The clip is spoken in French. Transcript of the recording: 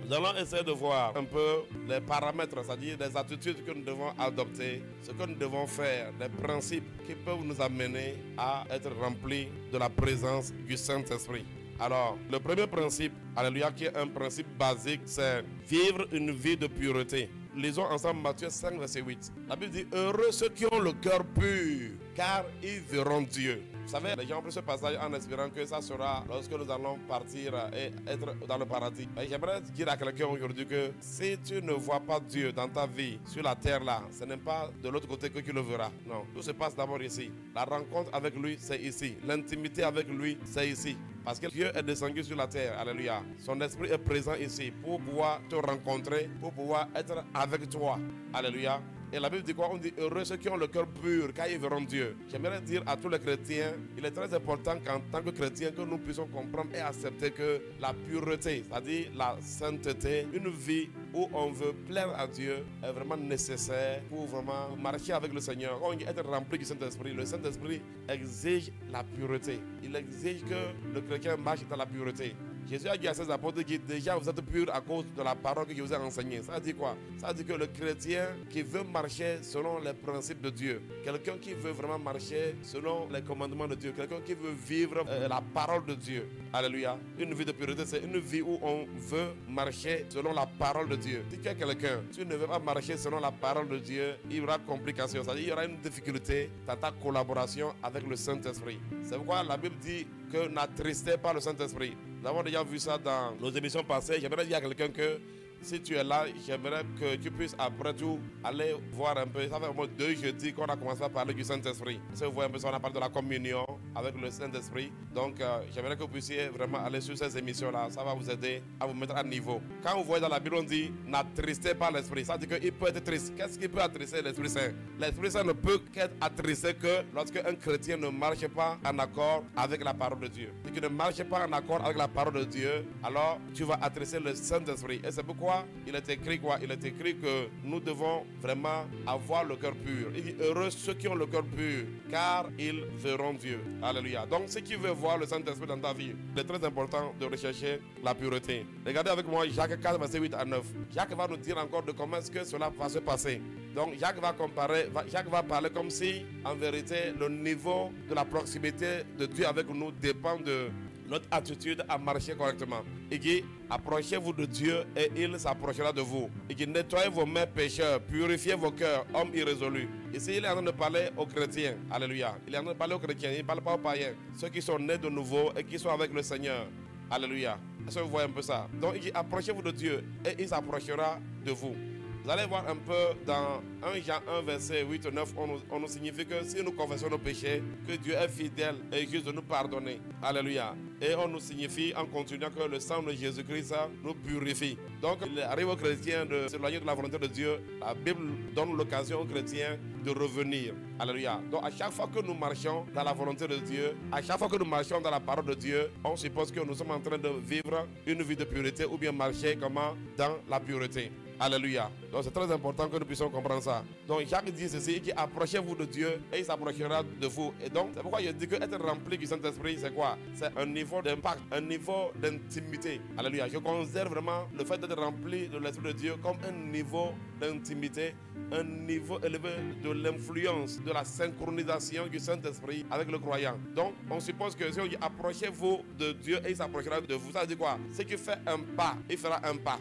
Nous allons essayer de voir un peu les paramètres, c'est-à-dire les attitudes que nous devons adopter, ce que nous devons faire, les principes qui peuvent nous amener à être remplis de la présence du Saint-Esprit. Alors, le premier principe, alléluia, qui est un principe basique, c'est vivre une vie de pureté. Lisons ensemble Matthieu 5, verset 8. La Bible dit, heureux ceux qui ont le cœur pur, car ils verront Dieu. Vous savez, les gens ont pris ce passage en espérant que ça sera lorsque nous allons partir et être dans le paradis. J'aimerais dire à quelqu'un aujourd'hui que si tu ne vois pas Dieu dans ta vie, sur la terre là, ce n'est pas de l'autre côté que tu le verras. Non, tout se passe d'abord ici. La rencontre avec lui, c'est ici. L'intimité avec lui, c'est ici. Parce que Dieu est descendu sur la terre, alléluia. Son esprit est présent ici pour pouvoir te rencontrer, pour pouvoir être avec toi, alléluia. Et la Bible dit quoi? On dit heureux ceux qui ont le cœur pur, car ils verront Dieu. J'aimerais dire à tous les chrétiens, il est très important qu'en tant que chrétiens, que nous puissions comprendre et accepter que la pureté, c'est-à-dire la sainteté, une vie où on veut plaire à Dieu, est vraiment nécessaire pour vraiment marcher avec le Seigneur. On dit être rempli du Saint-Esprit. Le Saint-Esprit exige la pureté. Il exige que le chrétien marche dans la pureté. Jésus a dit à ses apôtres que déjà vous êtes purs à cause de la parole que je vous ai enseignée. Ça dit quoi? Ça dit que le chrétien qui veut marcher selon les principes de Dieu, quelqu'un qui veut vraiment marcher selon les commandements de Dieu, quelqu'un qui veut vivre la parole de Dieu. Alléluia. Une vie de pureté, c'est une vie où on veut marcher selon la parole de Dieu. Si tu es quelqu'un, tu ne veux pas marcher selon la parole de Dieu, il y aura complication. C'est-à-dire il y aura une difficulté dans ta collaboration avec le Saint-Esprit. C'est pourquoi la Bible dit que n'attristez pas le Saint-Esprit. Nous avons déjà vu ça dans nos émissions passées. J'aimerais dire à quelqu'un que si tu es là, j'aimerais que tu puisses après tout aller voir un peu. Ça fait au moins 2 jeudis qu'on a commencé à parler du Saint-Esprit. Si vous voyez un peu ça, on a parlé de la communion avec le Saint-Esprit. Donc j'aimerais que vous puissiez vraiment aller sur ces émissions-là. Ça va vous aider à vous mettre à niveau. Quand vous voyez dans la Bible, on dit n'attristez pas l'Esprit. Ça veut dire qu'il peut être triste. Qu'est-ce qui peut attrister l'Esprit Saint? L'Esprit Saint ne peut qu'être attristé que lorsque un chrétien ne marche pas en accord avec la parole de Dieu. Si tu ne marches pas en accord avec la parole de Dieu, alors tu vas attrister le Saint-Esprit. Et c'est pourquoi il est écrit quoi? Il est écrit que nous devons vraiment avoir le cœur pur. Il dit heureux ceux qui ont le cœur pur, car ils verront Dieu. Alléluia. Donc si tu veux voir le Saint-Esprit dans ta vie, c'est très important de rechercher la pureté. Regardez avec moi Jacques 4, verset 8 à 9. Jacques va nous dire encore de comment est-ce que cela va se passer. Donc Jacques va parler comme si en vérité le niveau de la proximité de Dieu avec nous dépend de notre attitude à marcher correctement. Il dit, approchez-vous de Dieu et il s'approchera de vous. Il dit, nettoyez vos mains pécheurs, purifiez vos cœurs, hommes irrésolus. Ici, il est en train de parler aux chrétiens. Alléluia. Il est en train de parler aux chrétiens, il ne parle pas aux païens. Ceux qui sont nés de nouveau et qui sont avec le Seigneur. Alléluia. Est-ce que vous voyez un peu ça? Donc il dit, approchez-vous de Dieu et il s'approchera de vous. Vous allez voir un peu dans 1 Jean 1, verset 8 et 9, on nous signifie que si nous confessons nos péchés, que Dieu est fidèle et juste de nous pardonner. Alléluia. Et on nous signifie en continuant que le sang de Jésus-Christ nous purifie. Donc il arrive aux chrétiens de s'éloigner de la volonté de Dieu. La Bible donne l'occasion aux chrétiens de revenir. Alléluia. Donc à chaque fois que nous marchons dans la volonté de Dieu, à chaque fois que nous marchons dans la parole de Dieu, on suppose que nous sommes en train de vivre une vie de pureté ou bien marcher comment? Dans la pureté. Alléluia. Donc c'est très important que nous puissions comprendre ça. Donc Jacques dit ceci, qui approchez-vous de Dieu et il s'approchera de vous. Et donc c'est pourquoi je dis que être rempli du Saint-Esprit, c'est quoi? C'est un niveau d'impact, un niveau d'intimité. Alléluia. Je considère vraiment le fait d'être rempli de l'Esprit de Dieu comme un niveau d'intimité, un niveau élevé de l'influence, de la synchronisation du Saint-Esprit avec le croyant. Donc on suppose que si on dit approchez-vous de Dieu et il s'approchera de vous, ça veut dire quoi? C'est qu'il fait un pas, il fera un pas.